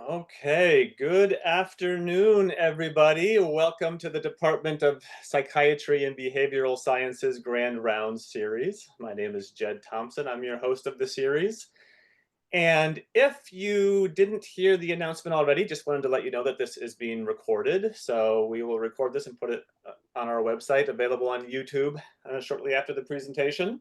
Okay, good afternoon, everybody. Welcome to the Department of Psychiatry and Behavioral Sciences Grand Rounds series. My name is Jed Thompson. I'm your host of the series. And if you didn't hear the announcement already, just wanted to let you know that this is being recorded. So we will record this and put it on our website, available on YouTube shortly after the presentation.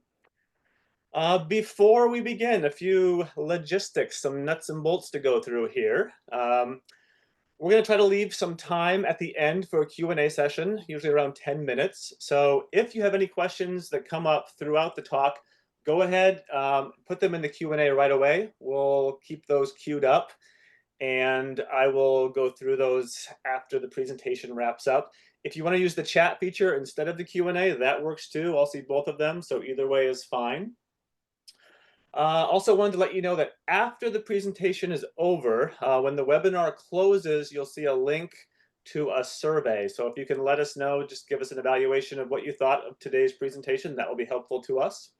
Before we begin, a few logistics, some nuts and bolts to go through here. We're going to try to leave some time at the end for a Q&A session, usually around 10 minutes. So if you have any questions that come up throughout the talk, go ahead, put them in the Q&A right away. We'll keep those queued up, and I will go through those after the presentation wraps up. If you want to use the chat feature instead of the Q&A, that works too. I'll see both of them, so either way is fine. Also wanted to let you know that after the presentation is over, when the webinar closes, you'll see a link to a survey. So if you can let us know, just give us an evaluation of what you thought of today's presentation, that will be helpful to us.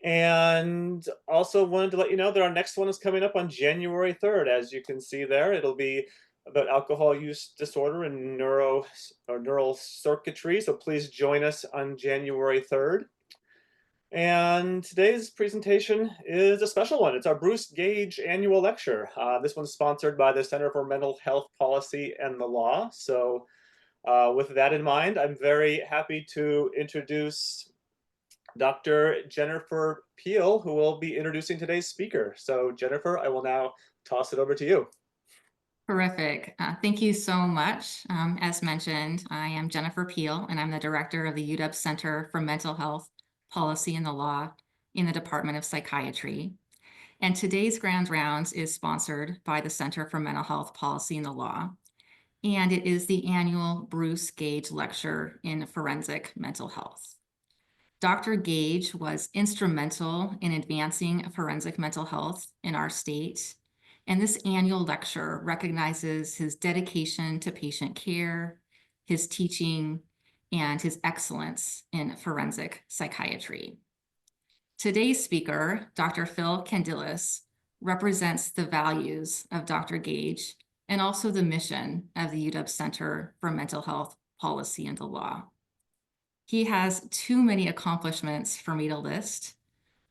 And also wanted to let you know that our next one is coming up on January 3rd. As you can see there, it'll be about alcohol use disorder and neural circuitry. So please join us on January 3rd. And today's presentation is a special one. It's our Bruce Gage annual lecture. This one's sponsored by the Center for Mental Health Policy and the Law. So with that in mind, I'm very happy to introduce Dr. Jennifer Peel, who will be introducing today's speaker. So Jennifer, I will now toss it over to you. Terrific. Thank you so much. As mentioned, I am Jennifer Peel, and I'm the director of the UW Center for Mental Health Policy and the Law in the Department of Psychiatry. And today's Grand Rounds is sponsored by the Center for Mental Health Policy and the Law. And it is the annual Bruce Gage Lecture in Forensic Mental Health. Dr. Gage was instrumental in advancing forensic mental health in our state. And this annual lecture recognizes his dedication to patient care, his teaching, and his excellence in forensic psychiatry. Today's speaker, Dr. Phil Candilis, represents the values of Dr. Gage and also the mission of the UW Center for Mental Health Policy and the Law. He has too many accomplishments for me to list,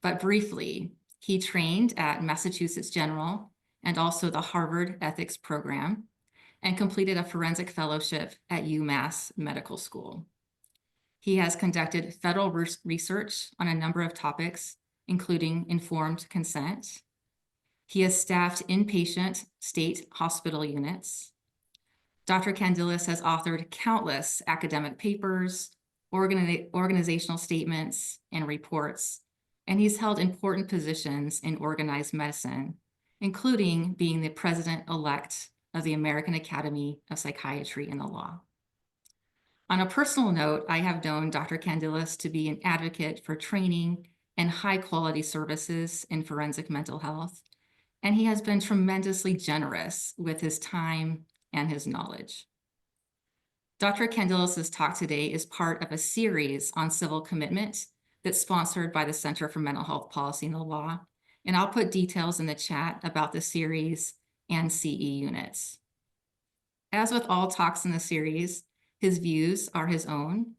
but briefly, he trained at Massachusetts General and also the Harvard Ethics Program, and completed a forensic fellowship at UMass Medical School. He has conducted federal research on a number of topics, including informed consent. He has staffed inpatient state hospital units. Dr. Candilis has authored countless academic papers, organizational statements, and reports, and he's held important positions in organized medicine, including being the president-elect of the American Academy of Psychiatry and the Law. On a personal note, I have known Dr. Candilis to be an advocate for training and high-quality services in forensic mental health, and he has been tremendously generous with his time and his knowledge. Dr. Candilis' talk today is part of a series on civil commitment that's sponsored by the Center for Mental Health Policy and the Law, and I'll put details in the chat about the series and CE units. As with all talks in the series, his views are his own,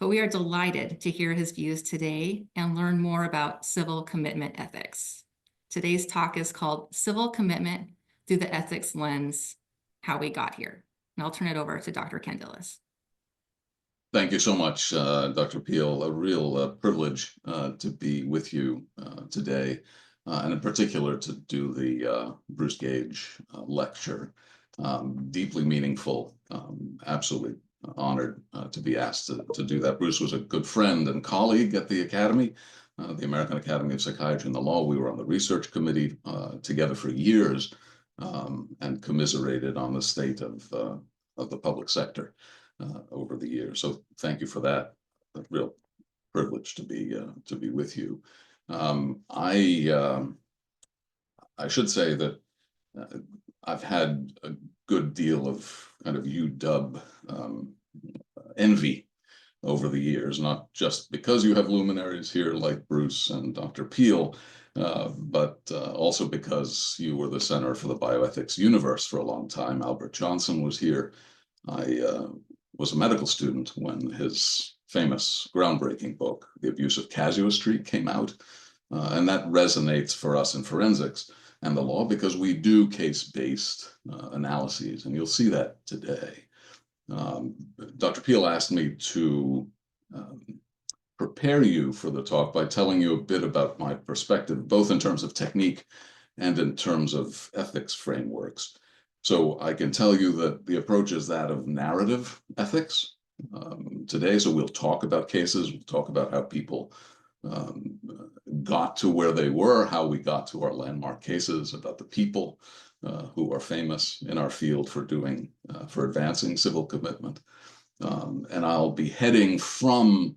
but we are delighted to hear his views today and learn more about civil commitment ethics. Today's talk is called Civil Commitment Through the Ethics Lens, How We Got Here. And I'll turn it over to Dr. Candilis. Thank you so much, Dr. Peel. A real privilege to be with you today, and in particular to do the Bruce Gage lecture. Deeply meaningful, absolutely honored to be asked to do that. Bruce was a good friend and colleague at the Academy, the American Academy of Psychiatry and the Law. We were on the research committee together for years, and commiserated on the state of the public sector over the years. So thank you for that. A real privilege to be with you. I should say that I've had a good deal of kind of UW envy over the years, not just because you have luminaries here like Bruce and Dr. Peel, but also because you were the center for the bioethics universe for a long time. Albert Johnson was here. I was a medical student when his famous groundbreaking book, The Abuse of Casuistry, came out. And that resonates for us in forensics and the law because we do case-based analyses, and you'll see that today. Dr. Peel asked me to prepare you for the talk by telling you a bit about my perspective, both in terms of technique and in terms of ethics frameworks. So I can tell you that the approach is that of narrative ethics today. So we'll talk about cases, we'll talk about how people got to where they were, how we got to our landmark cases, about the people who are famous in our field for advancing civil commitment. And I'll be heading from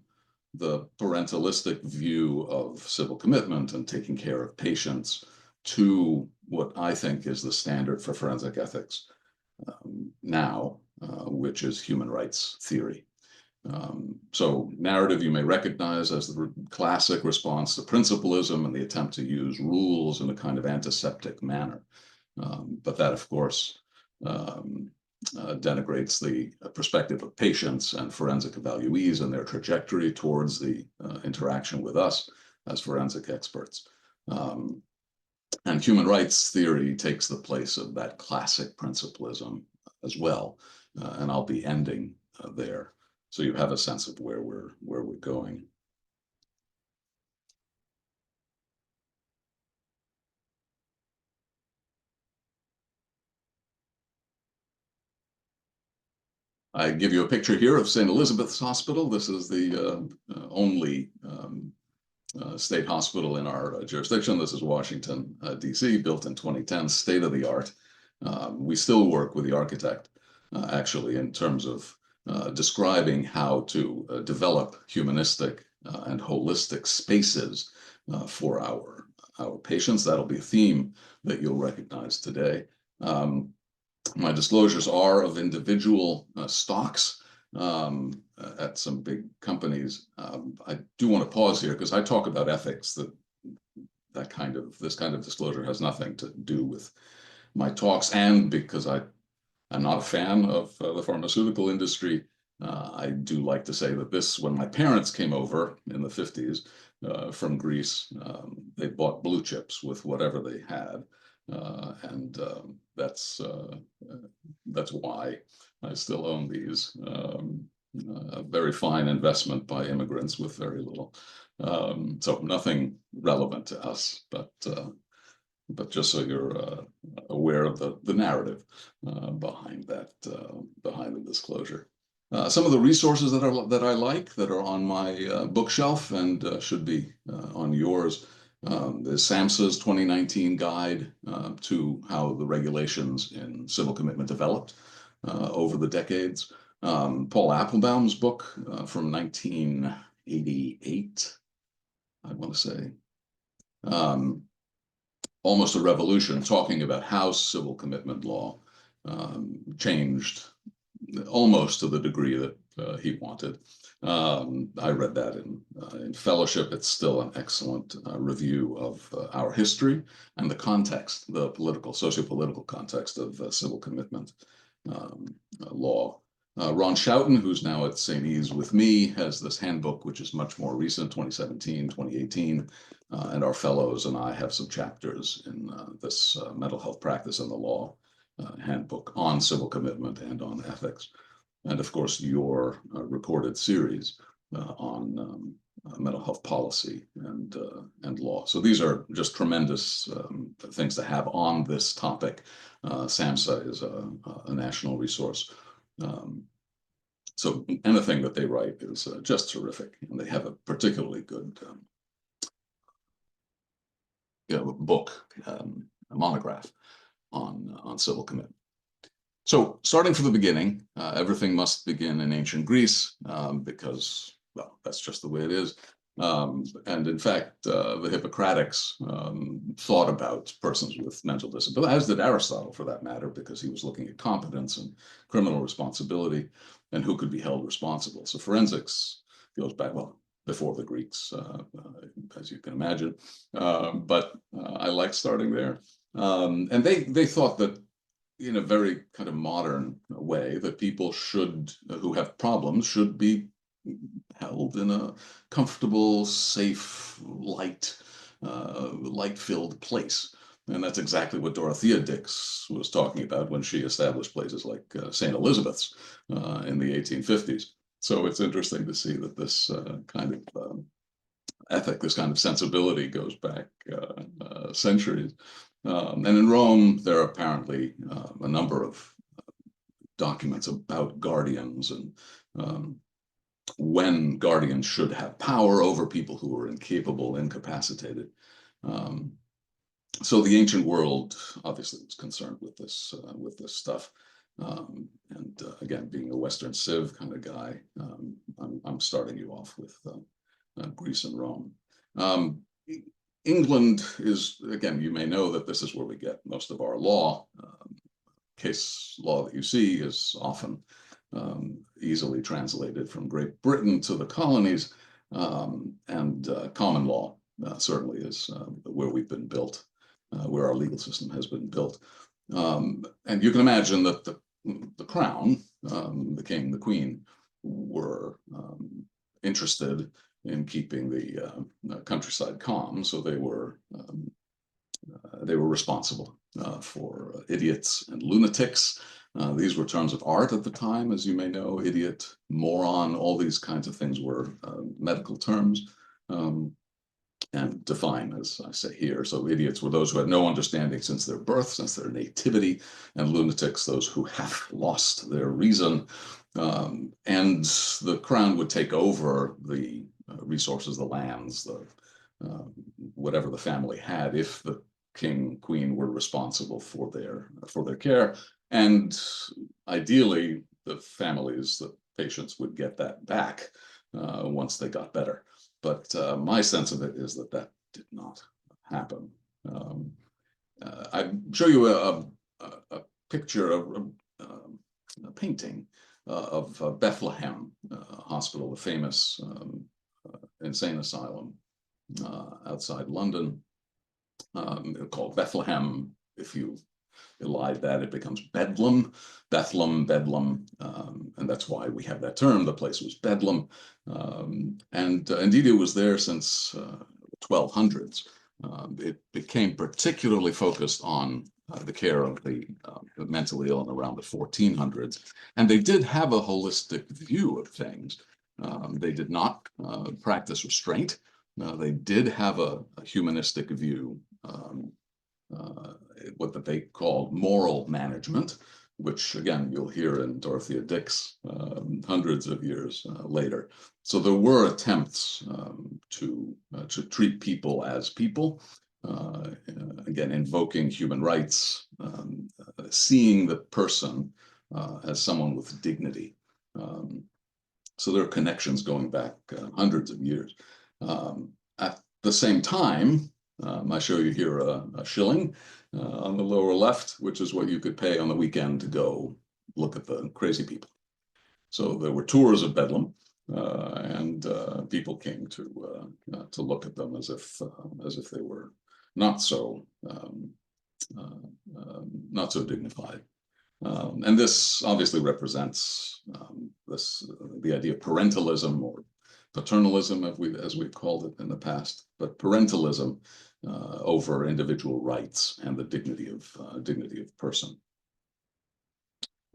the parentalistic view of civil commitment and taking care of patients to what I think is the standard for forensic ethics now, which is human rights theory. So narrative you may recognize as the classic response to principalism and the attempt to use rules in a kind of antiseptic manner. But that, of course, denigrates the perspective of patients and forensic evaluees and their trajectory towards the interaction with us as forensic experts. And human rights theory takes the place of that classic principalism as well. And I'll be ending there, so you have a sense of where we're going. I give you a picture here of St. Elizabeth's Hospital. This is the only state hospital in our jurisdiction. This is Washington, D.C., built in 2010, state of the art. We still work with the architect, actually, in terms of describing how to develop humanistic and holistic spaces for our patients. That'll be a theme that you'll recognize today. My disclosures are of individual stocks at some big companies. I do want to pause here because I talk about ethics. This kind of disclosure has nothing to do with my talks, and because I'm not a fan of the pharmaceutical industry. I do like to say that when my parents came over in the 50s from Greece, they bought blue chips with whatever they had. And that's why I still own these. A very fine investment by immigrants with very little. So nothing relevant to us, but just so you're aware of the narrative behind the disclosure. Some of the resources that I like that are on my bookshelf and should be on yours. Is SAMHSA's 2019 guide to how the regulations in civil commitment developed over the decades. Paul Applebaum's book from 1988, I want to say. Almost a Revolution, talking about how civil commitment law changed almost to the degree that he wanted. I read that in fellowship. It's still an excellent review of our history and the context, the socio-political context of civil commitment law. Ron Schouten, who's now at St. E's with me, has this handbook, which is much more recent, 2017, 2018. And our fellows and I have some chapters in this mental health practice and the law handbook on civil commitment and on ethics. And of course, your recorded series on mental health policy and law. So these are just tremendous things to have on this topic. SAMHSA is a national resource. So anything that they write is just terrific, and they have a particularly good book, a monograph on civil commitment. So starting from the beginning, everything must begin in ancient Greece because, well, that's just the way it is. And in fact, the Hippocratics thought about persons with mental disability, as did Aristotle for that matter, because he was looking at competence and criminal responsibility and who could be held responsible. So forensics goes back, well, before the Greeks, as you can imagine. But I like starting there. And they thought that in a very kind of modern way that people should, who have problems, should be held in a comfortable, safe, light-filled place. And that's exactly what Dorothea Dix was talking about when she established places like St. Elizabeth's in the 1850s. So it's interesting to see that this kind of ethic, this kind of sensibility goes back centuries. And in Rome, there are apparently a number of documents about guardians and when guardians should have power over people who are incapable, incapacitated. So the ancient world obviously was concerned with this stuff. And again, being a Western Civ kind of guy, I'm starting you off with Greece and Rome. England is, again, you may know that this is where we get most of our law. Case law that you see is often easily translated from Great Britain to the colonies, and common law certainly is where we've been built, where our legal system has been built. And you can imagine that the crown, the king, the queen, were interested in keeping the countryside calm, so they were responsible for idiots and lunatics. These were terms of art at the time, as you may know. Idiot, moron, all these kinds of things were medical terms, and define, as I say here. So idiots were those who had no understanding since their birth, since their nativity, and lunatics, those who have lost their reason. And the crown would take over the resources, the lands, the whatever the family had, if the king, queen were responsible for their care. And ideally, the families, the patients would get that back once they got better. But my sense of it is that that did not happen. I show you a picture of a painting of Bethlehem Hospital, the famous insane asylum outside London, called Bethlehem. If you elide that, it becomes Bedlam, Bedlam, and that's why we have that term. The place was Bedlam, and indeed it was there since the 1200s. It became particularly focused on the care of the mentally ill in around the 1400s, and they did have a holistic view of things. They did not practice restraint. They did have a humanistic view, what they called moral management, which again you'll hear in Dorothea Dix hundreds of years later. So there were attempts to treat people as people, again invoking human rights, seeing the person as someone with dignity. So there are connections going back hundreds of years. At the same time, I show you here a shilling on the lower left, which is what you could pay on the weekend to go look at the crazy people. So there were tours of Bedlam, and people came to look at them as if they were not so dignified. And this obviously represents the idea of parentalism or paternalism, as we've called it in the past, but parentalism over individual rights and the dignity of person.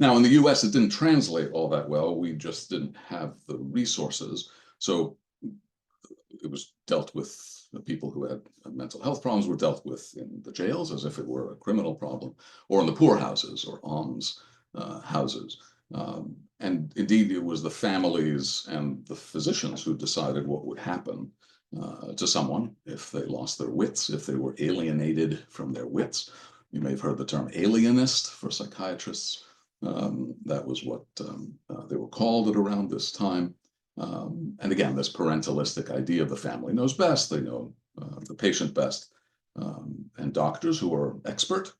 Now, in the US, it didn't translate all that well. We just didn't have the resources. So it was dealt with, the people who had mental health problems were dealt with in the jails as if it were a criminal problem, or in the poorhouses or alms houses. And indeed, it was the families and the physicians who decided what would happen to someone if they lost their wits, if they were alienated from their wits. You may have heard the term alienist for psychiatrists. That was what they were called at around this time. And again, this parentalistic idea of the family knows best. They know the patient best. And doctors who are expert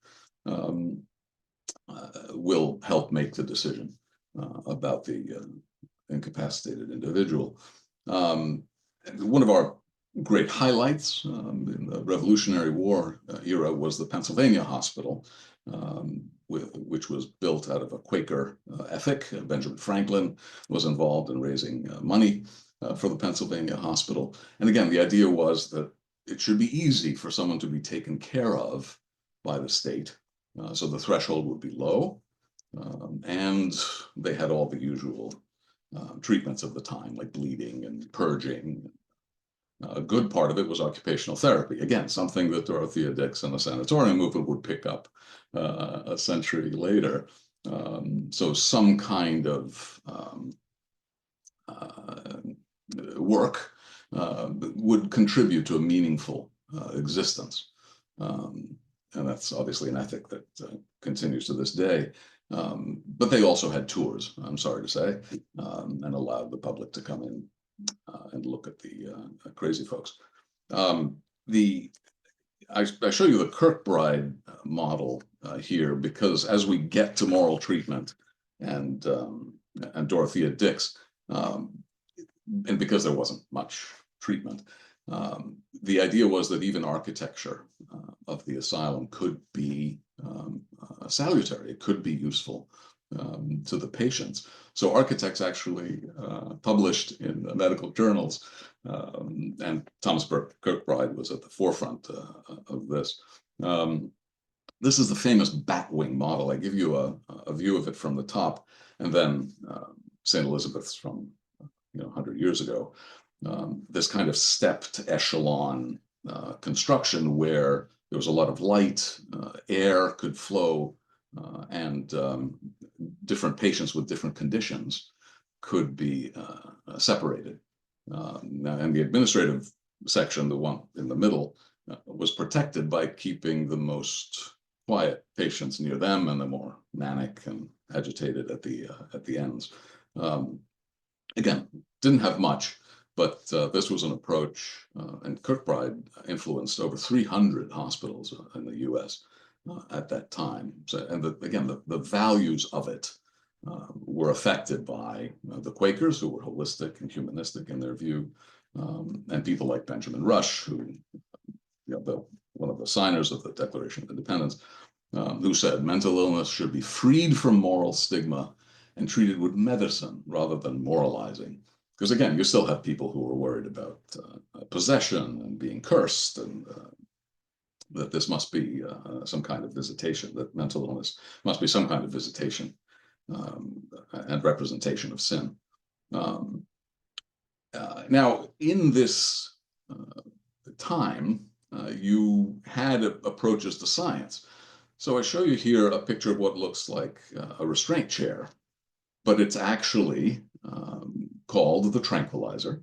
will help make the decision about the incapacitated individual. one of our great highlights in the Revolutionary War era was the Pennsylvania Hospital, which was built out of a Quaker ethic. Benjamin Franklin was involved in raising money for the Pennsylvania Hospital. And again, the idea was that it should be easy for someone to be taken care of by the state. So the threshold would be low. And they had all the usual treatments of the time, like bleeding and purging. A good part of it was occupational therapy. Again, something that Dorothea Dix and the sanatorium movement would pick up a century later. So some kind of work would contribute to a meaningful existence. And that's obviously an ethic that continues to this day. But they also had tours, I'm sorry to say, and allowed the public to come in and look at the crazy folks. I show you the Kirkbride model here because as we get to moral treatment and Dorothea Dix, and because there wasn't much treatment, the idea was that even architecture of the asylum could be salutary. It could be useful to the patients. So architects actually published in the medical journals, and Thomas Burke Kirkbride was at the forefront of this. This is the famous batwing model. I give you a view of it from the top, and then St. Elizabeth's from 100 years ago. This kind of stepped echelon construction where there was a lot of light, air could flow, and different patients with different conditions could be separated. And the administrative section, the one in the middle, was protected by keeping the most quiet patients near them and the more manic and agitated at the ends. Again, didn't have much, but this was an approach, and Kirkbride influenced over 300 hospitals in the U.S. At that time. So, and again, the values of it were affected by the Quakers, who were holistic and humanistic in their view, and people like Benjamin Rush, who, one of the signers of the Declaration of Independence, who said mental illness should be freed from moral stigma and treated with medicine rather than moralizing. Because again, you still have people who are worried about possession and being cursed, and that this must be some kind of visitation, that mental illness must be some kind of visitation and representation of sin. Now, in this time, you had approaches to science. So I show you here a picture of what looks like a restraint chair, but it's actually called the tranquilizer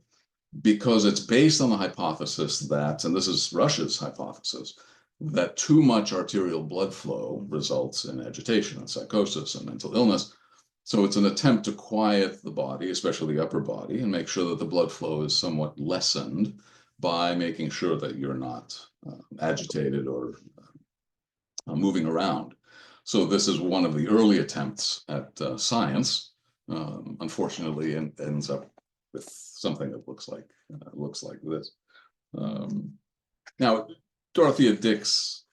because it's based on the hypothesis that, and this is Rush's hypothesis, that too much arterial blood flow results in agitation and psychosis and mental illness. So it's an attempt to quiet the body, especially the upper body, and make sure that the blood flow is somewhat lessened by making sure that you're not agitated or moving around. So this is one of the early attempts at science. Unfortunately, and ends up with something that looks like this. Now, Dorothea Dix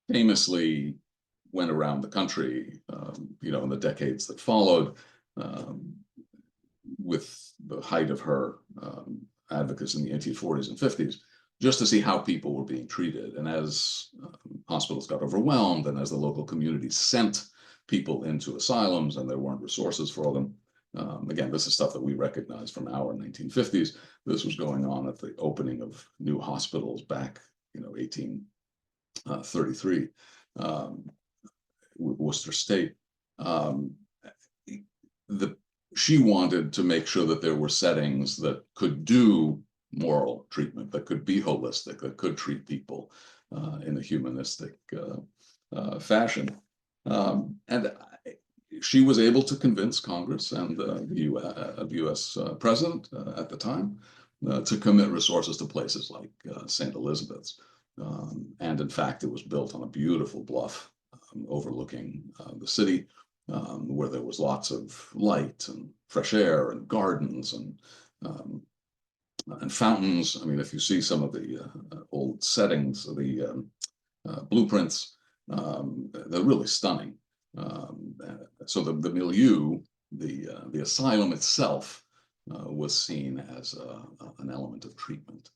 famously went around the country, in the decades that followed, with the height of her advocacy in the 1840s and 50s, just to see how people were being treated. And as hospitals got overwhelmed, and as the local communities sent people into asylums and there weren't resources for them, again, this is stuff that we recognize from our 1950s. This was going on at the opening of new hospitals back, 1833, Worcester State. She wanted to make sure that there were settings that could do moral treatment, that could be holistic, that could treat people in a humanistic fashion. And she was able to convince Congress and the U.S. president at the time to commit resources to places like St. Elizabeth's. And in fact, it was built on a beautiful bluff overlooking the city, where there was lots of light and fresh air and gardens and and fountains. I mean, if you see some of the old settings, the blueprints, they're really stunning. So the milieu, the asylum itself, was seen as an element of treatment.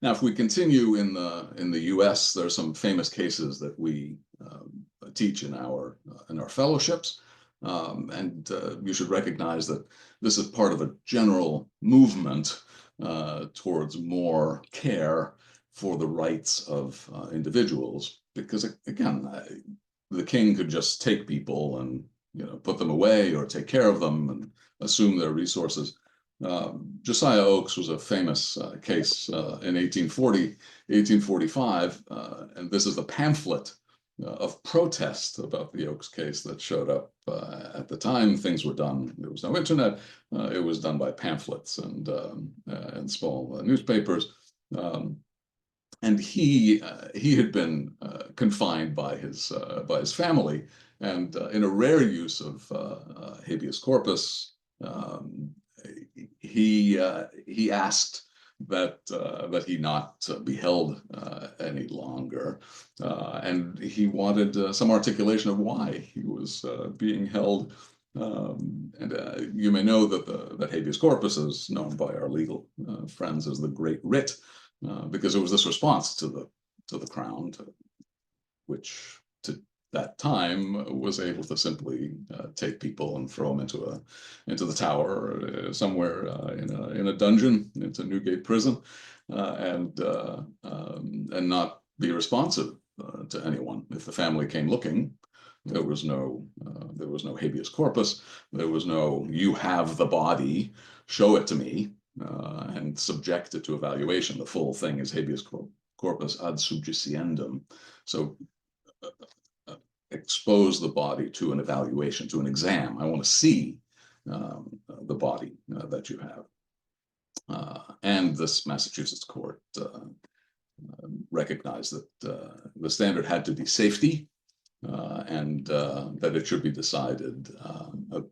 Now, if we continue in the U.S., there are some famous cases that we teach in our fellowships, and you should recognize that this is part of a general movement towards more care for the rights of individuals, because again, the king could just take people and put them away or take care of them and assume their resources. Josiah Oakes was a famous case in 1845, and this is the pamphlet of protest about the Oakes case that showed up at the time. Things were done. There was no internet. It was done by pamphlets and small newspapers. And he had been confined by his family, and in a rare use of habeas corpus, he asked that he not be held any longer, and he wanted some articulation of why he was being held. And you may know that habeas corpus is known by our legal friends as the Great Writ, because it was this response to the Crown, which to that time was able to simply take people and throw them into the Tower somewhere in a dungeon, into Newgate Prison, and not be responsive to anyone. If the family came looking, there was no habeas corpus. There was no, you have the body, show it to me, and subject it to evaluation. The full thing is habeas corpus ad subjiciendum. So expose the body to an evaluation, to an exam. I want to see the body that you have. And this Massachusetts court recognized that the standard had to be safety, and that it should be decided on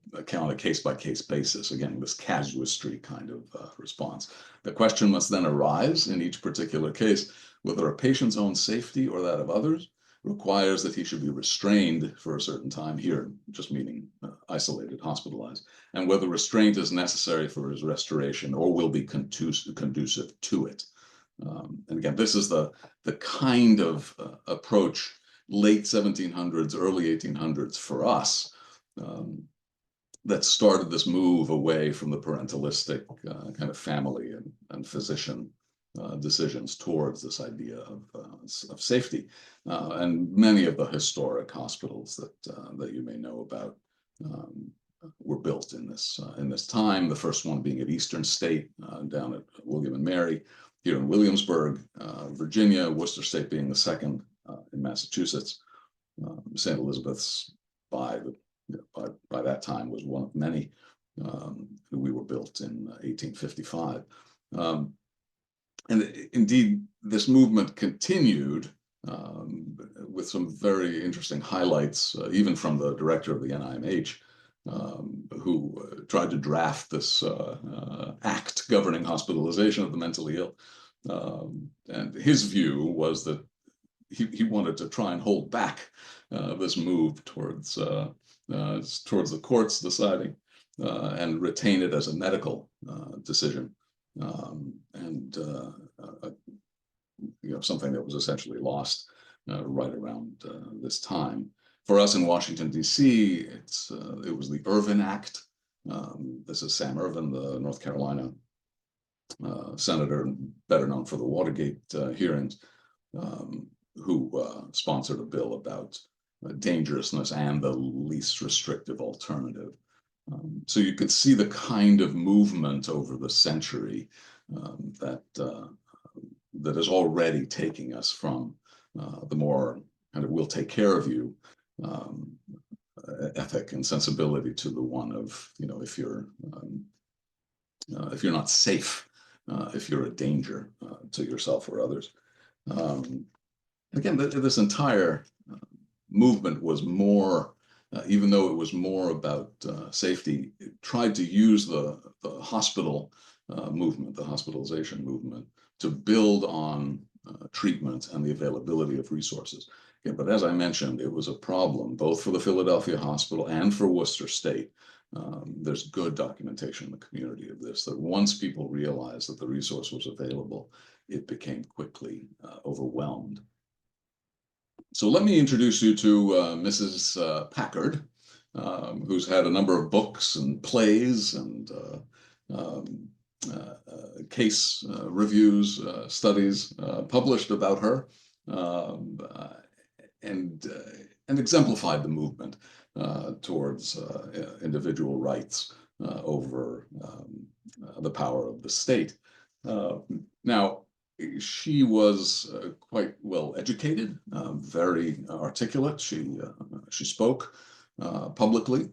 a case-by-case basis. Again, this casuistry kind of response. The question must then arise in each particular case whether a patient's own safety or that of others requires that he should be restrained for a certain time, here just meaning isolated, hospitalized, and whether restraint is necessary for his restoration or will be conducive to it. And again, this is the kind of approach, late 1700s, early 1800s for us, that started this move away from the parentalistic kind of family and physician decisions towards this idea of safety. And many of the historic hospitals that you may know about were built in this time. The first one being at Eastern State down at William and Mary here in Williamsburg, Virginia. Worcester State being the second in Massachusetts. St. Elizabeth's by that time was one of many. We were built in 1855. And indeed, this movement continued with some very interesting highlights, even from the director of the NIMH, who tried to draft this act governing hospitalization of the mentally ill. And his view was that he wanted to try and hold back this move towards the courts deciding and retain it as a medical decision. And something that was essentially lost right around this time. For us in Washington, D.C., it was the Ervin Act. This is Sam Ervin, the North Carolina senator, better known for the Watergate hearings, who sponsored a bill about dangerousness and the least restrictive alternative. So you could see the kind of movement over the century that is already taking us from the more kind of we'll take care of you ethic and sensibility to the one of, if you're not safe, if you're a danger to yourself or others. Again, this entire movement was more even though it was more about safety, it tried to use the hospital movement, the hospitalization movement, to build on treatment and the availability of resources. Yeah, but as I mentioned, it was a problem both for the Philadelphia Hospital and for Worcester State. There's good documentation in the community of this, that once people realized that the resource was available, it became quickly overwhelmed. So let me introduce you to Mrs. Packard, who's had a number of books and plays and case reviews, studies published about her, and exemplified the movement towards individual rights over the power of the state. Now, she was quite well educated, very articulate. She spoke publicly.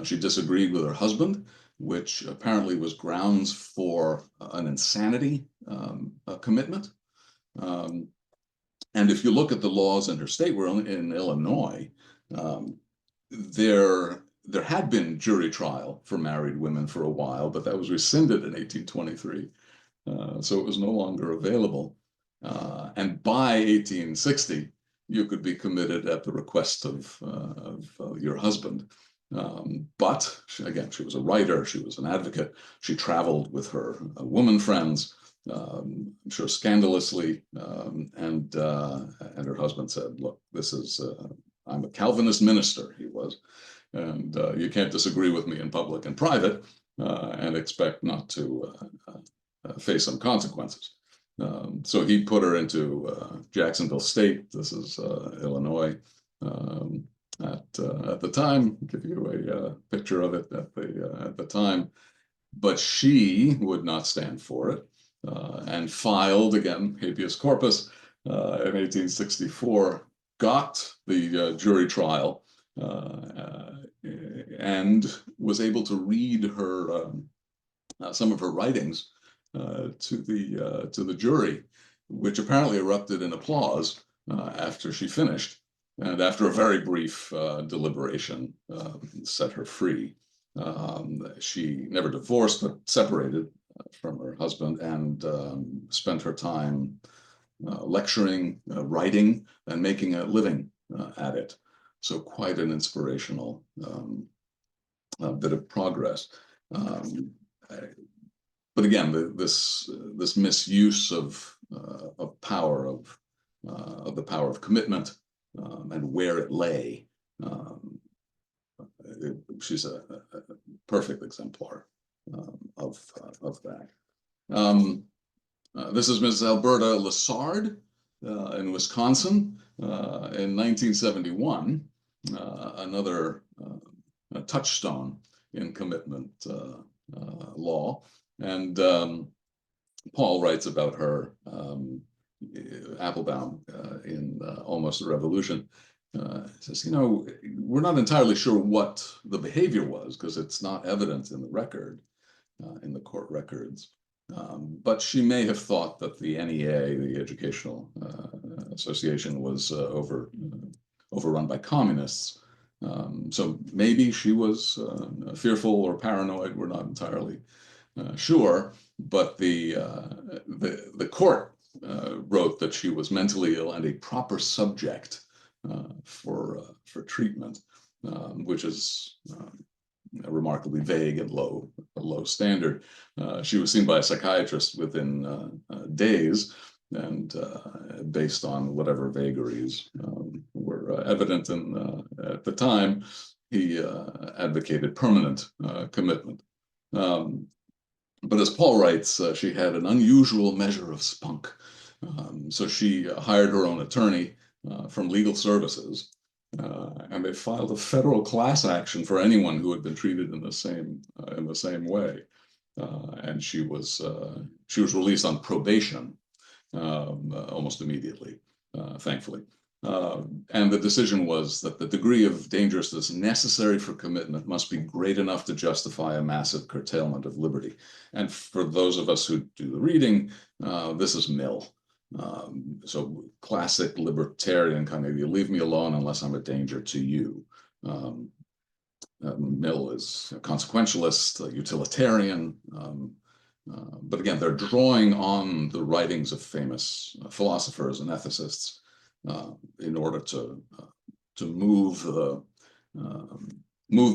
She disagreed with her husband, which apparently was grounds for an insanity commitment. And if you look at the laws in her state, we're in Illinois, there had been jury trial for married women for a while, but that was rescinded in 1823. So it was no longer available. And by 1860, you could be committed at the request of your husband. But again, she was a writer, she was an advocate, she traveled with her woman friends, I'm sure scandalously, and her husband said, look, this is, I'm a Calvinist minister, he was, and you can't disagree with me in public and private and expect not to face some consequences. So he put her into Jacksonville State, this is Illinois, at the time. I'll give you a picture of it at the time, but she would not stand for it and filed again habeas corpus in 1864, got the jury trial, and was able to read her some of her writings to the jury, which apparently erupted in applause after she finished. And after a very brief deliberation, set her free. She never divorced, but separated from her husband, and spent her time lecturing, writing, and making a living at it. So quite an inspirational bit of progress. But again, this misuse of power, of the power of commitment, and where it lay. She's a perfect exemplar of that. This is Mrs. Alberta Lessard in Wisconsin in 1971, another touchstone in commitment law. And Paul writes about her, Applebaum, in Almost a Revolution. Says, you know, we're not entirely sure what the behavior was because it's not evident in the record, in the court records. But she may have thought that the NEA, the Educational Association, was overrun by communists. So maybe she was fearful or paranoid. We're not entirely sure. But the court wrote that she was mentally ill and a proper subject for treatment, which is a remarkably vague and low standard. She was seen by a psychiatrist within days, and based on whatever vagaries were evident at the time, he advocated permanent commitment. But as Paul writes, she had an unusual measure of spunk. So she hired her own attorney from Legal Services, and they filed a federal class action for anyone who had been treated in the same way. And she was released on probation almost immediately, thankfully. And the decision was that the degree of dangerousness necessary for commitment must be great enough to justify a massive curtailment of liberty. And for those of us who do the reading, this is Mill. So classic libertarian kind of, you leave me alone unless I'm a danger to you. Mill is a consequentialist, a utilitarian, but again, they're drawing on the writings of famous philosophers and ethicists in order to move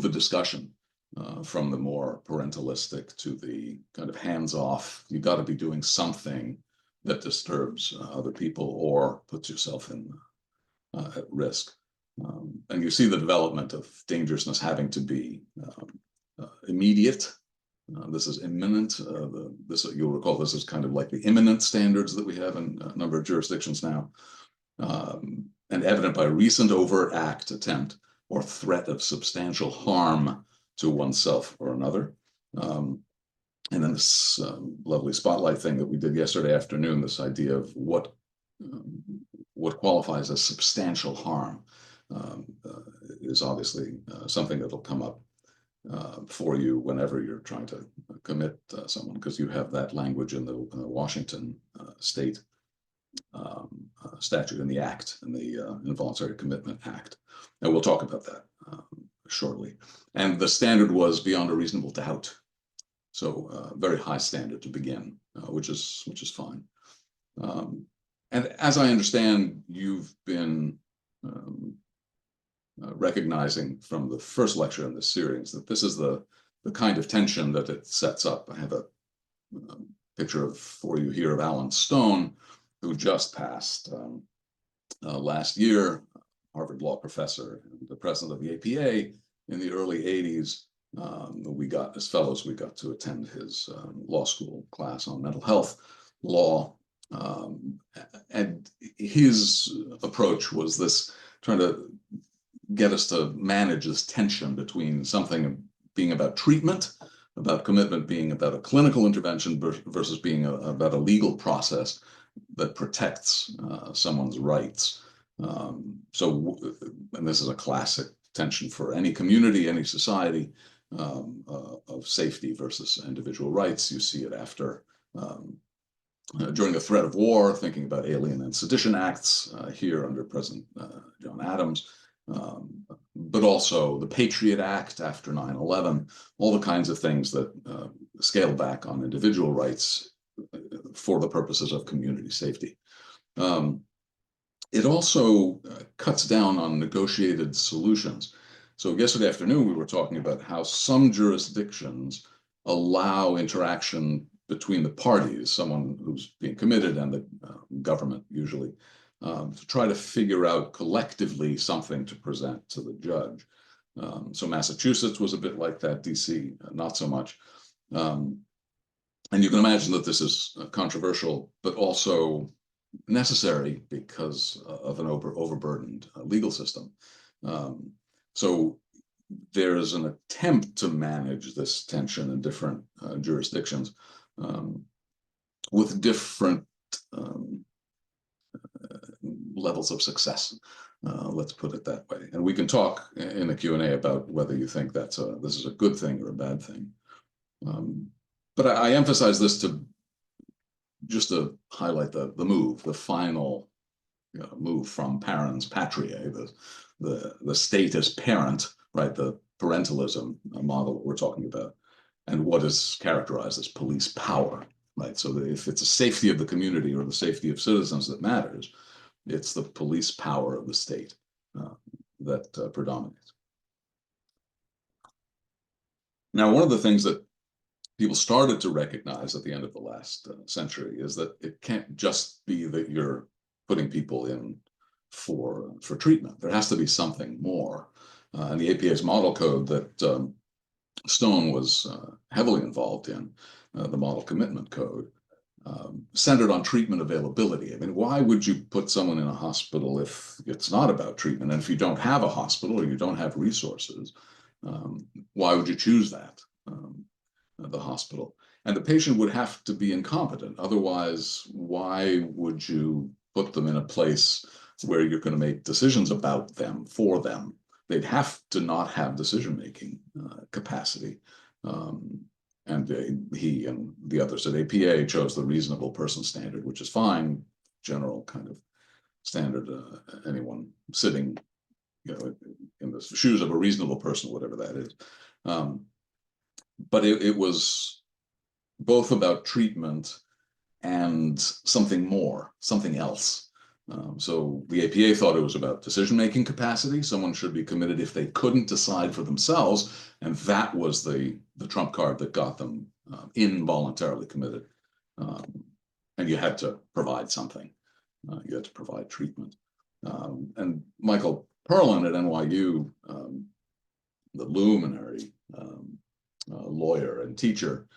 the discussion from the more parentalistic to the kind of hands-off. You got to be doing something that disturbs other people or puts yourself in at risk. And you see the development of dangerousness having to be immediate. This is imminent. You'll recall this is kind of like the imminent standards that we have in a number of jurisdictions now, and evident by recent overt act, attempt, or threat of substantial harm to oneself or another. And then this lovely spotlight thing that we did yesterday afternoon, this idea of what qualifies as substantial harm is obviously something that'll come up for you whenever you're trying to commit someone, because you have that language in the Washington state statute, in the Act, in the Involuntary Commitment Act. And we'll talk about that shortly. And the standard was beyond a reasonable doubt. So very high standard to begin, which is fine. And as I understand, you've been recognizing from the first lecture in this series that this is the kind of tension that it sets up. I have a picture for you here of Alan Stone, who just passed last year, Harvard law professor, and the president of the APA in the early 80s. We got, as fellows, we got to attend his law school class on mental health law. And his approach was this, trying to get us to manage this tension between something being about treatment, about commitment being about a clinical intervention versus being about a legal process that protects someone's rights. And this is a classic tension for any community, any society, of safety versus individual rights. You see it after during the threat of war, thinking about Alien and Sedition Acts here under President John Adams, but also the Patriot Act after 9/11, all the kinds of things that scale back on individual rights for the purposes of community safety. It also cuts down on negotiated solutions. So yesterday afternoon, we were talking about how some jurisdictions allow interaction between the parties, someone who's being committed and the government usually, to try to figure out collectively something to present to the judge. So Massachusetts was a bit like that, DC, not so much. And you can imagine that this is controversial, but also necessary because of an overburdened legal system. So there's an attempt to manage this tension in different jurisdictions with different levels of success. Let's put it that way. And we can talk in the Q&A about whether you think this is a good thing or a bad thing. But I emphasize this just to highlight the final move from parens patriae, the state as parent, right? The parentalism model we're talking about, and what is characterized as police power, right? So if it's the safety of the community or the safety of citizens that matters, it's the police power of the state that predominates. Now, one of the things that people started to recognize at the end of the last century is that it can't just be that you're putting people in for treatment. There has to be something more. And the APA's model code that Stone was heavily involved in, the Model Commitment Code, centered on treatment availability. I mean, why would you put someone in a hospital if it's not about treatment? And if you don't have a hospital or you don't have resources, why would you choose that, the hospital? And the patient would have to be incompetent. Otherwise, why would you put them in a place where you're going to make decisions about them, for them? They'd have to not have decision-making capacity. And he and the others at APA chose the reasonable person standard, which is fine, general kind of standard. Anyone sitting in the shoes of a reasonable person, whatever that is. But it was both about treatment and something more, something else. So the APA thought it was about decision-making capacity. Someone should be committed if they couldn't decide for themselves, and that was the trump card that got them involuntarily committed. And you had to provide something. You had to provide treatment. And Michael Perlin at NYU, the luminary lawyer and teacher,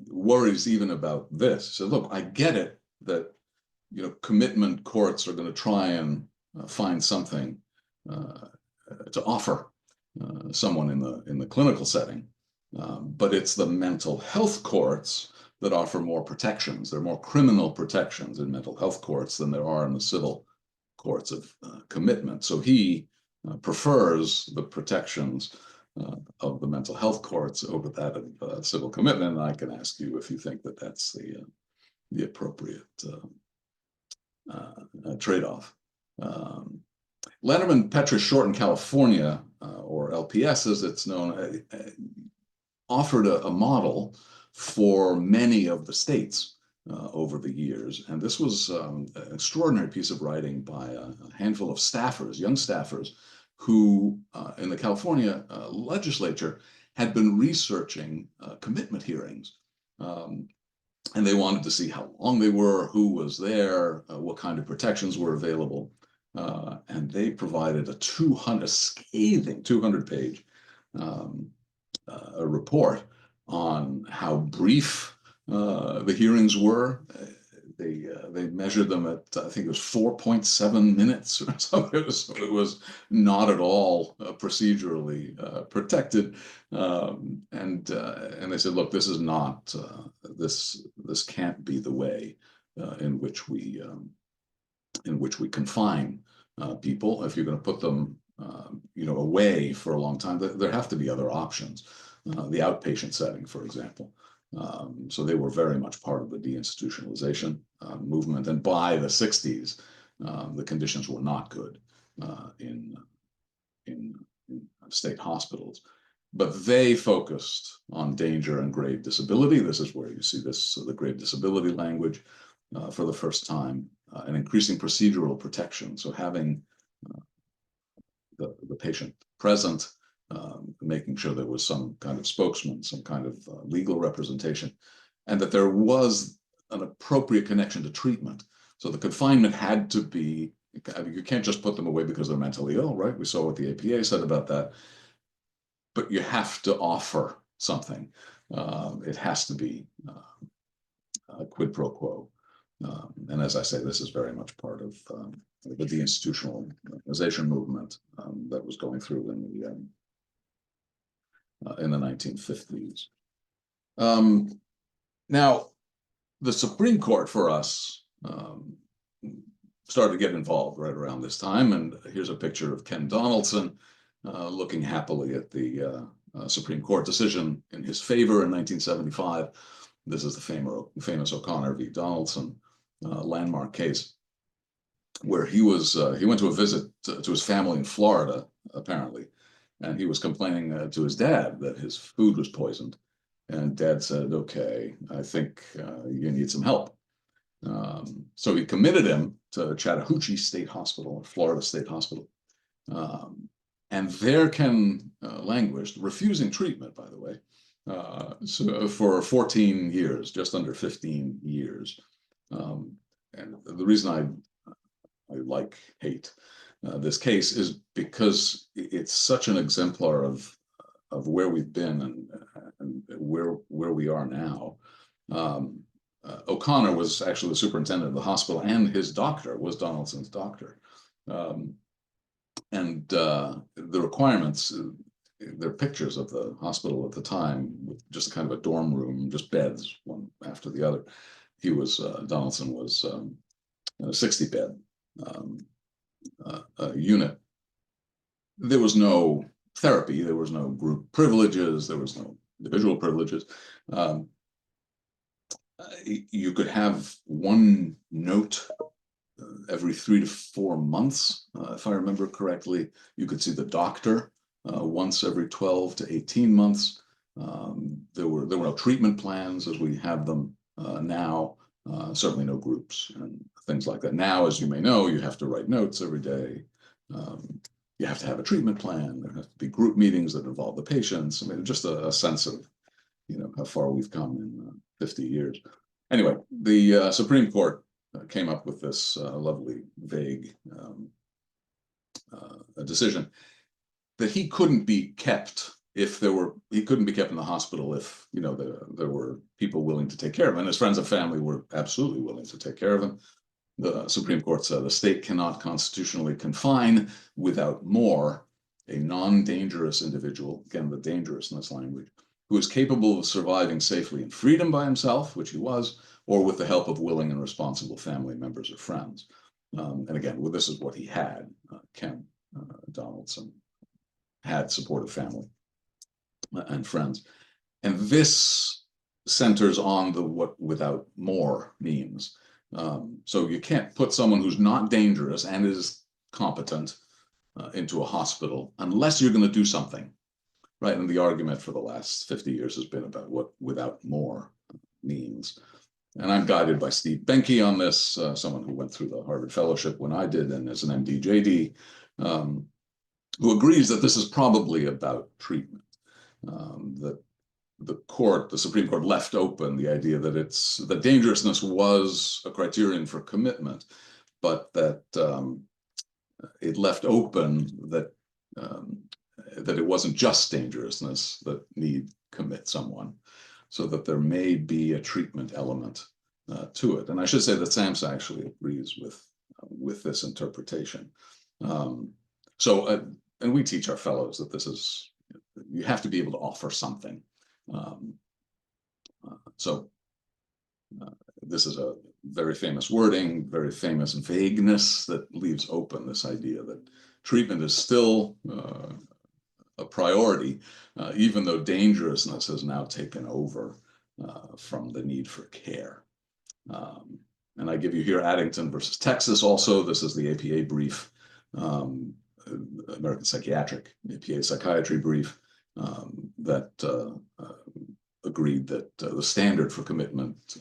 worries even about this. So look, I get it that commitment courts are going to try and find something to offer someone in the clinical setting, but it's the mental health courts that offer more protections. There are more criminal protections in mental health courts than there are in the civil courts of commitment. So he prefers the protections of the mental health courts over that of civil commitment. And I can ask you if you think that that's the appropriate trade-off. Letterman Petrus Short in California, or LPS as it's known, offered a model for many of the states over the years. And this was an extraordinary piece of writing by a handful of staffers, young staffers, who in the California legislature had been researching commitment hearings. And they wanted to see how long they were, who was there, what kind of protections were available. And they provided a scathing 200-page report on how brief the hearings were. They measured them at, I think it was 4.7 minutes or something. It was not at all procedurally protected. And they said, look, this is not, this can't be the way in which we confine people. If you're going to put them away for a long time, there have to be other options. The outpatient setting, for example. So they were very much part of the deinstitutionalization movement. And by the 60s, the conditions were not good in state hospitals. But they focused on danger and grave disability. This is where you see the grave disability language for the first time, and increasing procedural protection. So having the patient present, making sure there was some kind of spokesman, some kind of legal representation, and that there was an appropriate connection to treatment. So the confinement had to be, you can't just put them away because they're mentally ill, right? We saw what the APA said about that. But you have to offer something. It has to be a quid pro quo. And as I say, this is very much part of the deinstitutionalization movement that was going through in the 1950s. Now, the Supreme Court for us started to get involved right around this time. And here's a picture of Ken Donaldson looking happily at the Supreme Court decision in his favor in 1975. This is the famous O'Connor v. Donaldson landmark case, where he went to a visit to his family in Florida, apparently, and he was complaining to his dad that his food was poisoned. And Dad said, okay, I think you need some help. So he committed him to Chattahoochee State Hospital, Florida State Hospital. And there Ken languished, refusing treatment, by the way, so for 14 years, just under 15 years. And the reason I hate this case is because it's such an exemplar of where we've been and where we are now. O'Connor was actually the superintendent of the hospital, and his doctor was Donaldson's doctor. And the requirements, there are pictures of the hospital at the time with just kind of a dorm room, just beds, one after the other. Donaldson was a 60-bed unit. There was no therapy, there was no group privileges, there was no individual privileges. You could have one note every 3 to 4 months, if I remember correctly. You could see the doctor once every 12 to 18 months. There were no treatment plans as we have them now. Certainly no groups and things like that. Now, as you may know, you have to write notes every day. You have to have a treatment plan. There have to be group meetings that involve the patients. I mean, just a sense of, how far we've come in 50 years. Anyway, the Supreme Court came up with this lovely, vague decision that he couldn't be kept he couldn't be kept in the hospital if, there were people willing to take care of him. And his friends and family were absolutely willing to take care of him. The Supreme Court said the state cannot constitutionally confine without more a non-dangerous individual, again, the dangerousness language, who is capable of surviving safely in freedom by himself, which he was, or with the help of willing and responsible family members or friends. And again, well, this is what he had. Ken Donaldson had supportive family and friends. And this centers on what without more means. So you can't put someone who's not dangerous and is competent into a hospital unless you're going to do something, right? And the argument for the last 50 years has been about what without more means. And I'm guided by Steve Benke on this, someone who went through the Harvard Fellowship when I did and is an MD-JD, who agrees that this is probably about treatment. That the Supreme Court left open the idea that dangerousness was a criterion for commitment, but that it left open that it wasn't just dangerousness that need commit someone, so that there may be a treatment element to it. And I should say that SAMHSA actually agrees with this interpretation. And we teach our fellows that you have to be able to offer something. This is a very famous wording, very famous vagueness that leaves open this idea that treatment is still a priority, even though dangerousness has now taken over from the need for care. And I give you here Addington versus Texas also. This is the APA brief, American Psychiatric, APA psychiatry brief, that agreed that the standard for commitment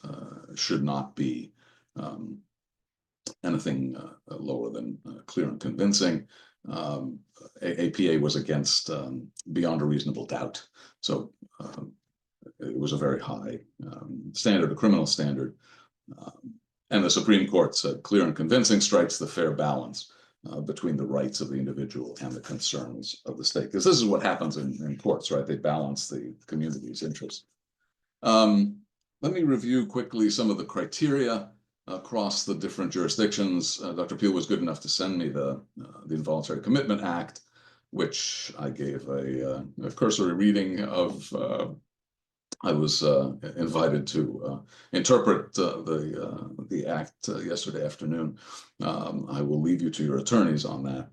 should not be anything lower than clear and convincing. APA was against beyond a reasonable doubt. So it was a very high standard, a criminal standard. And the Supreme Court said clear and convincing strikes the fair balance between the rights of the individual and the concerns of the state. Because this is what happens in courts, right? They balance the community's interests. Let me review quickly some of the criteria across the different jurisdictions. Dr. Peel was good enough to send me the Involuntary Commitment Act, which I gave a cursory reading of. I was invited to interpret the act yesterday afternoon. I will leave you to your attorneys on that.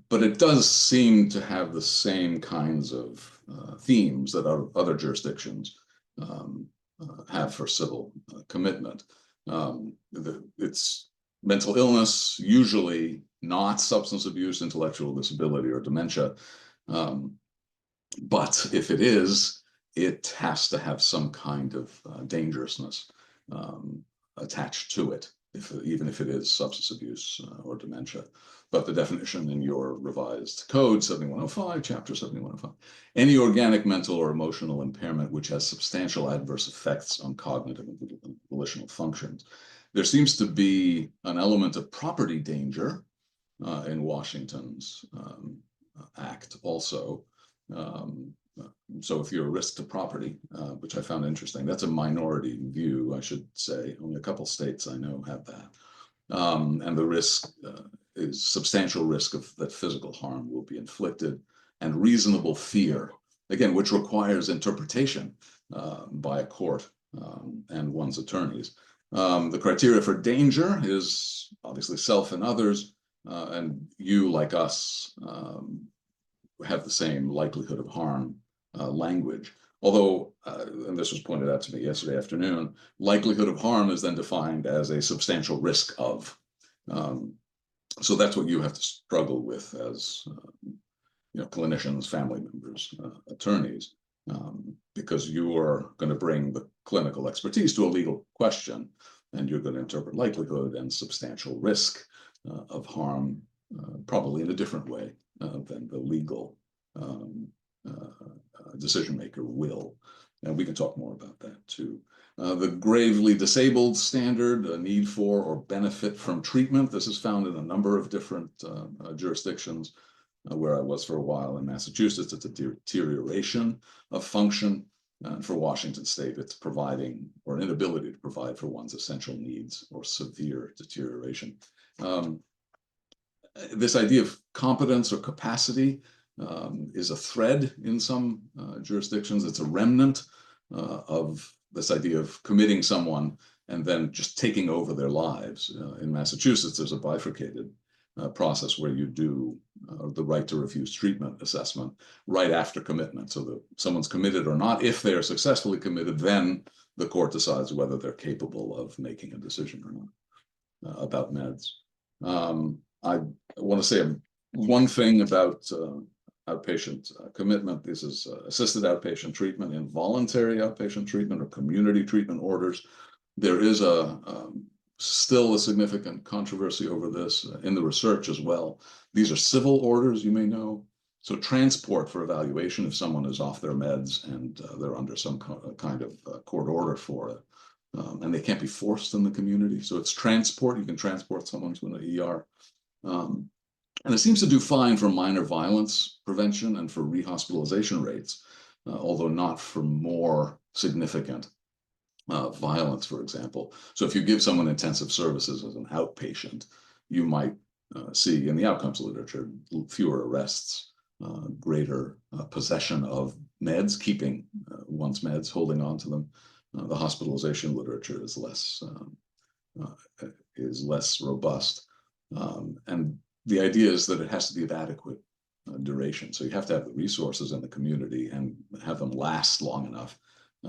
But it does seem to have the same kinds of themes that our other jurisdictions have for civil commitment. It's mental illness, usually not substance abuse, intellectual disability, or dementia. But if it is, it has to have some kind of dangerousness attached to it, even if it is substance abuse or dementia. But the definition in your revised code, 7105, chapter 7105, any organic, mental, or emotional impairment which has substantial adverse effects on cognitive and volitional functions. There seems to be an element of property danger in Washington's act also. So if you're a risk to property, which I found interesting, that's a minority view, I should say. Only a couple states I know have that. And the risk is substantial risk that physical harm will be inflicted, and reasonable fear, again, which requires interpretation by a court and one's attorneys. The criteria for danger is obviously self and others, and you, like us, have the same likelihood of harm language. Although, and this was pointed out to me yesterday afternoon, likelihood of harm is then defined as a substantial risk of. So that's what you have to struggle with as clinicians, family members, attorneys, because you are going to bring the clinical expertise to a legal question, and you're going to interpret likelihood and substantial risk of harm, probably in a different way than the legal decision maker will. And we can talk more about that too. The gravely disabled standard, a need for or benefit from treatment. This is found in a number of different jurisdictions. Where I was for a while in Massachusetts, it's a deterioration of function. And for Washington State, it's providing or an inability to provide for one's essential needs or severe deterioration. This idea of competence or capacity is a thread in some jurisdictions. It's a remnant of this idea of committing someone and then just taking over their lives. In Massachusetts, there's a bifurcated process where you do the right to refuse treatment assessment right after commitment, so that someone's committed or not. If they are successfully committed, then the court decides whether they're capable of making a decision or not about meds. I want to say one thing about outpatient commitment. This is assisted outpatient treatment, involuntary outpatient treatment, or community treatment orders. There is still a significant controversy over this in the research as well. These are civil orders, you may know. So transport for evaluation if someone is off their meds and they're under some kind of court order for it. And they can't be forced in the community. So it's transport. You can transport someone to an ER. And it seems to do fine for minor violence prevention and for rehospitalization rates, although not for more significant violence, for example. So if you give someone intensive services as an outpatient, you might see in the outcomes literature fewer arrests, greater possession of meds, keeping one's meds, holding on to them. The hospitalization literature is less robust. And the idea is that it has to be of adequate duration. So you have to have the resources in the community and have them last long enough,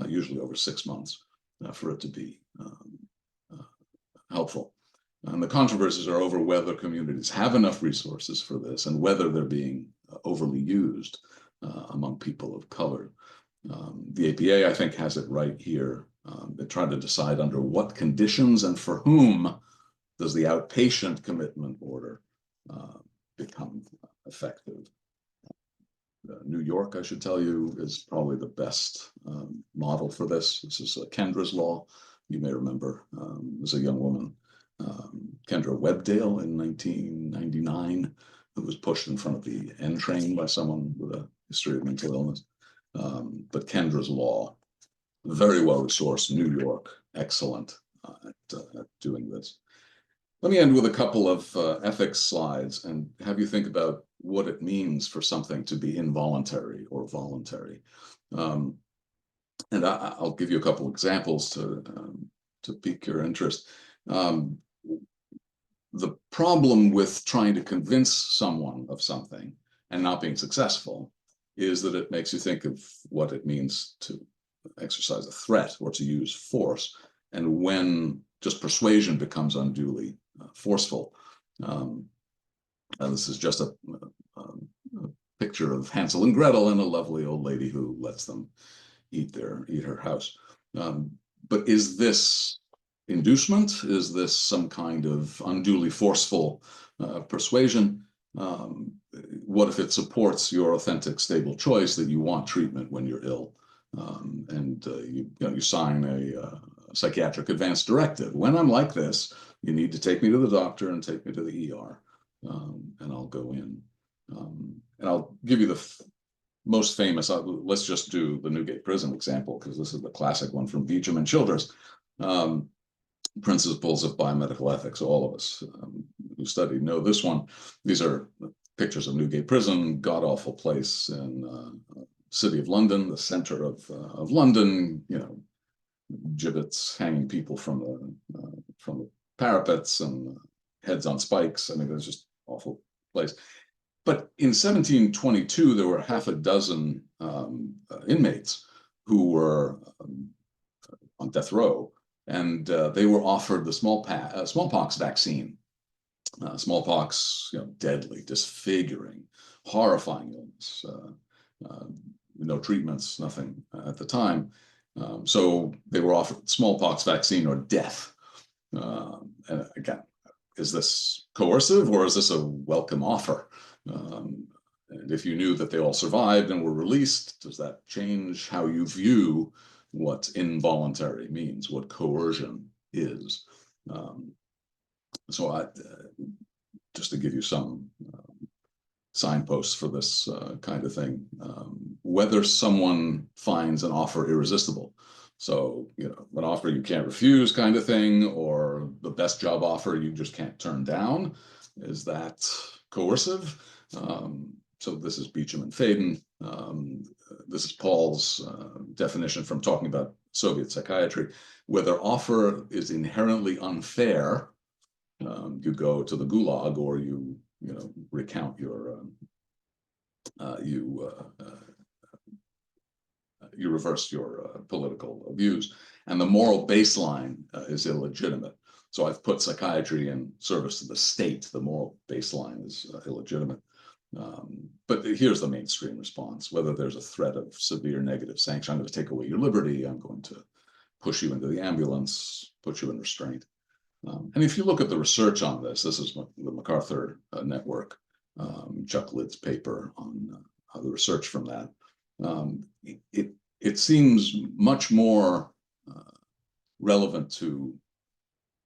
usually over 6 months, for it to be helpful. And the controversies are over whether communities have enough resources for this and whether they're being overly used among people of color. The APA, I think, has it right here. They try to decide under what conditions and for whom does the outpatient commitment order become effective. New York, I should tell you, is probably the best model for this. This is Kendra's law. You may remember as a young woman, Kendra Webdale in 1999, who was pushed in front of the N train by someone with a history of mental illness. But Kendra's law, very well resourced, New York, excellent at doing this. Let me end with a couple of ethics slides and have you think about what it means for something to be involuntary or voluntary. And I'll give you a couple examples to pique your interest. The problem with trying to convince someone of something and not being successful is that it makes you think of what it means to exercise a threat or to use force, and when just persuasion becomes unduly forceful. This is just a picture of Hansel and Gretel and a lovely old lady who lets them eat her house. But is this inducement? Is this some kind of unduly forceful persuasion? What if it supports your authentic, stable choice that you want treatment when you're ill? And you sign a psychiatric advance directive. When I'm like this, you need to take me to the doctor and take me to the ER, and I'll go in. And I'll give you the most famous, let's just do the Newgate Prison example, because this is the classic one from Beecham and Childers. Principles of biomedical ethics, all of us who studied know this one. These are pictures of Newgate Prison, god-awful place in city of London, the center of London, gibbets hanging people from the parapets and heads on spikes. I mean, it's just awful place. But in 1722, there were half a dozen inmates who were on death row, and they were offered the smallpox vaccine Smallpox, deadly, disfiguring, horrifying illness. No treatments, nothing at the time. So they were offered smallpox vaccine or death. And again, is this coercive or is this a welcome offer? And if you knew that they all survived and were released, does that change how you view what involuntary means, what coercion is? So just to give you some signposts for this kind of thing, whether someone finds an offer irresistible, so an offer you can't refuse kind of thing, or the best job offer you just can't turn down, is that coercive? So this is Beecham and Faden. This is Paul's definition from talking about Soviet psychiatry. Whether offer is inherently unfair, you go to the gulag, or you recount your you reverse your political views, and the moral baseline is illegitimate. So I've put psychiatry in service to the state. The moral baseline is illegitimate. But here's the mainstream response. Whether there's a threat of severe negative sanction, I'm going to take away your liberty, I'm going to push you into the ambulance, put you in restraint. And if you look at the research on this is the MacArthur Network, Chuck Lidd's paper on the research from that. It seems much more relevant to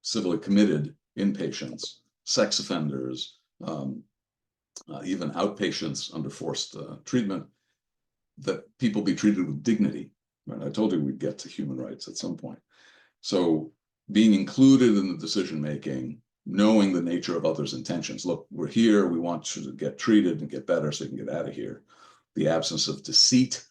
civilly committed inpatients, sex offenders, even outpatients under forced treatment, that people be treated with dignity. Right? I told you we'd get to human rights at some point. So being included in the decision-making, knowing the nature of others' intentions. Look, we're here, we want you to get treated and get better so you can get out of here. The absence of deceit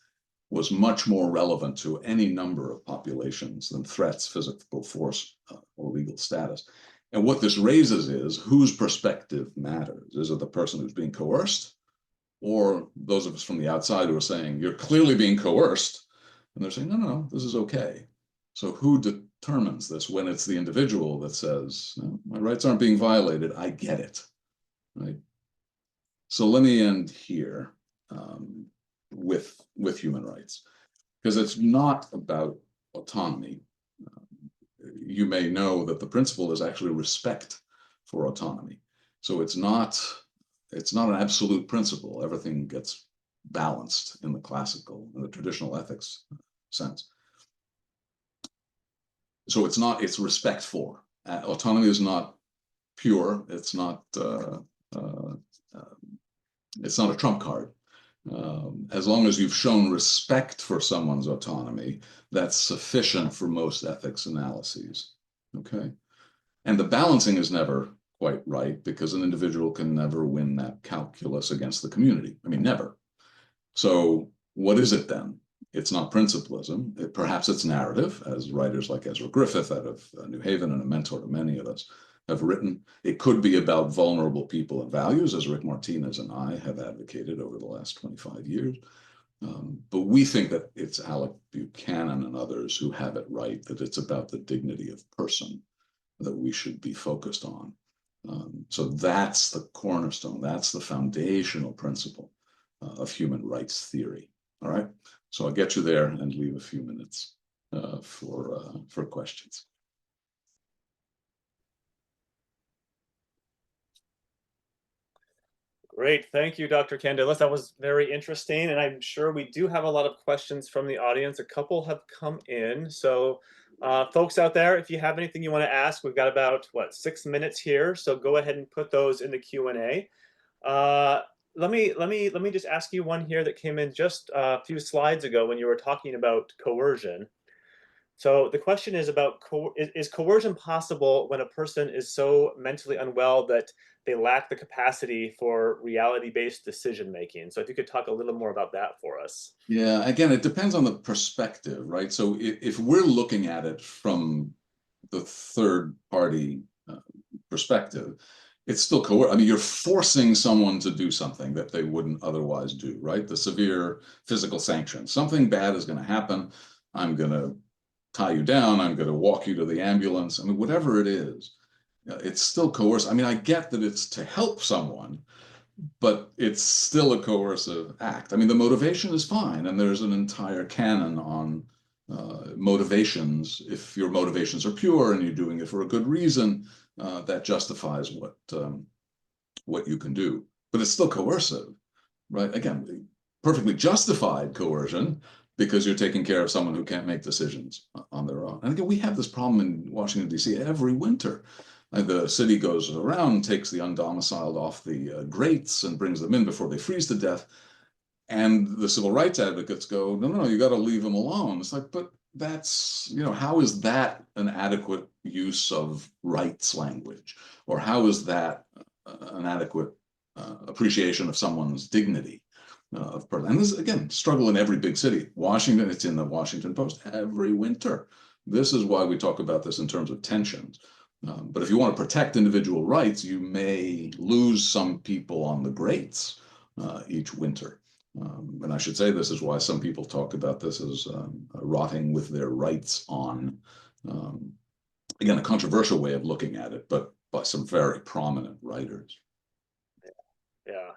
was much more relevant to any number of populations than threats, physical force, or legal status. And what this raises is whose perspective matters. Is it the person who's being coerced, or those of us from the outside who are saying, you're clearly being coerced, and they're saying, no, this is okay. So who determines this when it's the individual that says, no, my rights aren't being violated, I get it, right? So let me end here with human rights, because it's not about autonomy. You may know that the principle is actually respect for autonomy. So it's not an absolute principle. Everything gets balanced in the classical, in the traditional ethics sense. So it's respect for. Autonomy is not pure. It's not a trump card. As long as you've shown respect for someone's autonomy, that's sufficient for most ethics analyses. Okay, and the balancing is never quite right, because an individual can never win that calculus against the community. I mean, never. So what is it then? It's not principlism. Perhaps it's narrative, as writers like Ezra Griffith out of New Haven and a mentor to many of us have written. It could be about vulnerable people and values, as Rick Martinez and I have advocated over the last 25 years. But we think that it's Alec Buchanan and others who have it right, that it's about the dignity of person that we should be focused on. So that's the cornerstone. That's the foundational principle of human rights theory. All right. So I'll get you there and leave a few minutes for questions. Great. Thank you, Dr. Candelas. That was very interesting. And I'm sure we do have a lot of questions from the audience. A couple have come in. So folks out there, if you have anything you want to ask, we've got about, 6 minutes here. So go ahead and put those in the Q&A. Let me just ask you one here that came in just a few slides ago when you were talking about coercion. So the question is about, is coercion possible when a person is so mentally unwell that they lack the capacity for reality-based decision-making? So if you could talk a little more about that for us. Yeah, again, it depends on the perspective, right? So if we're looking at it from the third party perspective, it's still coercive. I mean, you're forcing someone to do something that they wouldn't otherwise do, right? The severe physical sanction. Something bad is going to happen. I'm going to tie you down. I'm going to walk you to the ambulance. I mean, whatever it is, it's still coercive. I mean, I get that it's to help someone, but it's still a coercive act. I mean, the motivation is fine, and there's an entire canon on motivations. If your motivations are pure and you're doing it for a good reason, that justifies what you can do. But it's still coercive, right? Again, perfectly justified coercion, because you're taking care of someone who can't make decisions on their own. And again, we have this problem in Washington, D.C. every winter. The city goes around, takes the undomiciled off the grates and brings them in before they freeze to death. And the civil rights advocates go, no, you got to leave them alone. It's like, but that's, how is that an adequate use of rights language? Or how is that an adequate appreciation of someone's dignity? And this is, again, struggle in every big city. Washington, it's in the Washington Post every winter. This is why we talk about this in terms of tensions. But if you want to protect individual rights, you may lose some people on the grates each winter. And I should say this is why some people talk about this as rotting with their rights on. Again, a controversial way of looking at it, but by some very prominent writers. Yeah.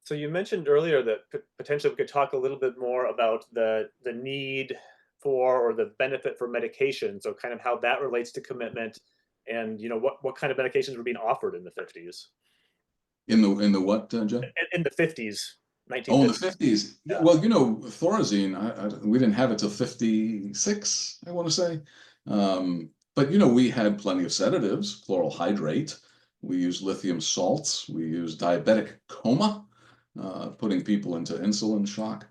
So you mentioned earlier that potentially we could talk a little bit more about the need for, or the benefit for medication. So kind of how that relates to commitment, and what kind of medications were being offered in the 50s. In the what, Jen? In the 50s, 1950s. Oh, in the 50s. Yeah. Well, Thorazine, we didn't have it till 56, I want to say. But we had plenty of sedatives, chloral hydrate. We used lithium salts. We used diabetic coma, putting people into insulin shock.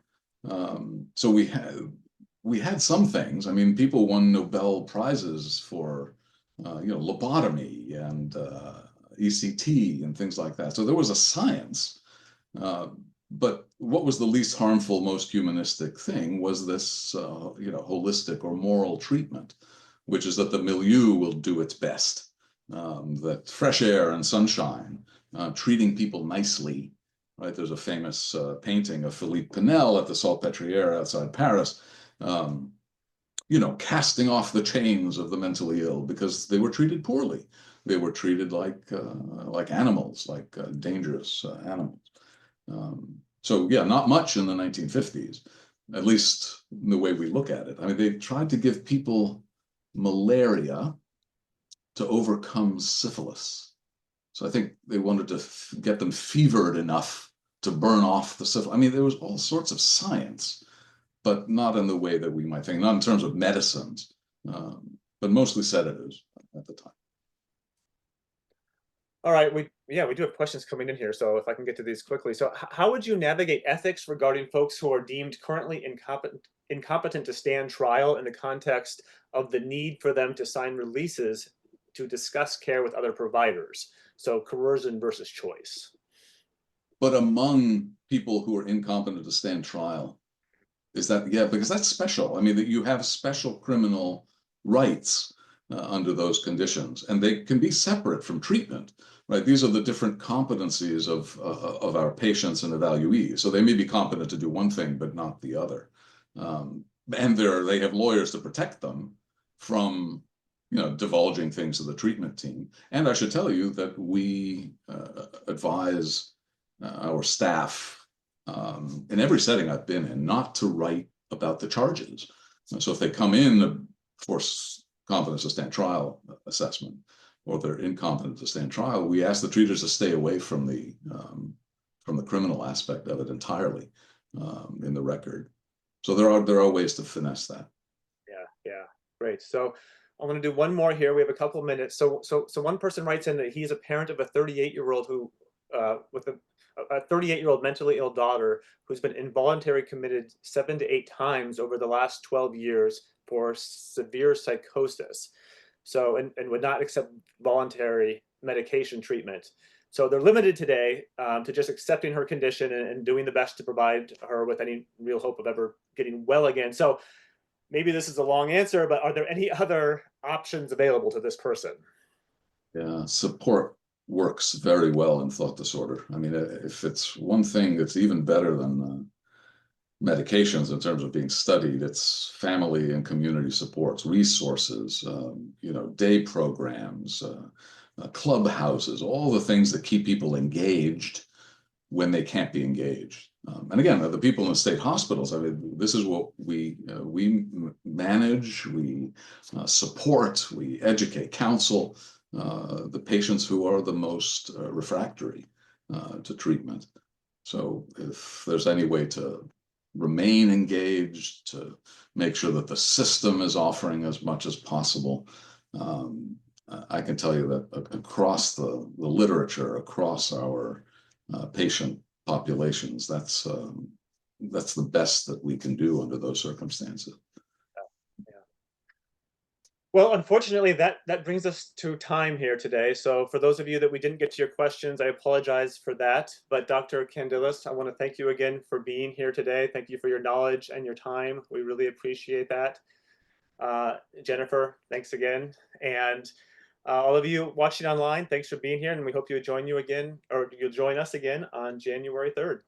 So we had some things. I mean, people won Nobel Prizes for lobotomy and ECT and things like that. So there was a science. But what was the least harmful, most humanistic thing was this, holistic or moral treatment, which is that the milieu will do its best, that fresh air and sunshine, treating people nicely, right? There's a famous painting of Philippe Pinel at the Salpêtrière outside Paris, casting off the chains of the mentally ill because they were treated poorly. They were treated like animals, like dangerous animals. So yeah, not much in the 1950s, at least in the way we look at it. I mean, they tried to give people malaria to overcome syphilis. So I think they wanted to get them fevered enough to burn off the syphilis. I mean, there was all sorts of science, but not in the way that we might think, not in terms of medicines, but mostly sedatives at the time. All right, we do have questions coming in here, so if I can get to these quickly. So how would you navigate ethics regarding folks who are deemed currently incompetent to stand trial in the context of the need for them to sign releases to discuss care with other providers? So coercion versus choice. But among people who are incompetent to stand trial, because that's special. I mean, that you have special criminal rights under those conditions, and they can be separate from treatment, right? These are the different competencies of our patients and evaluees. So they may be competent to do one thing, but not the other. And they have lawyers to protect them from, divulging things to the treatment team. And I should tell you that we advise our staff in every setting I've been in not to write about the charges. So if they come in for competence to stand trial assessment, or they're incompetent to stand trial, we ask the treaters to stay away from the criminal aspect of it entirely in the record. So there are ways to finesse that. Yeah, great. So I'm going to do one more here. We have a couple of minutes. So one person writes in that he's a parent of a 38-year-old who with a 38-year-old mentally ill daughter who's been involuntary committed 7 to 8 times over the last 12 years for severe psychosis. So, and would not accept voluntary medication treatment. So they're limited today to just accepting her condition and doing the best to provide her with any real hope of ever getting well again. So maybe this is a long answer, but are there any other options available to this person? Yeah, support works very well in thought disorder. I mean, if it's one thing that's even better than medications in terms of being studied. It's family and community supports, resources, day programs, clubhouses, all the things that keep people engaged when they can't be engaged. And again, the people in the state hospitals, I mean, this is what we manage, we support, we educate, counsel the patients who are the most refractory to treatment. So if there's any way to remain engaged, to make sure that the system is offering as much as possible, I can tell you that across the literature, across our patient populations, that's the best that we can do under those circumstances. Well, unfortunately, that brings us to time here today. So for those of you that we didn't get to your questions, I apologize for that. But Dr. Kandilis, I want to thank you again for being here today. Thank you for your knowledge and your time. We really appreciate that. Jennifer, thanks again. And all of you watching online, thanks for being here. And we hope you'll join us again on January 3rd.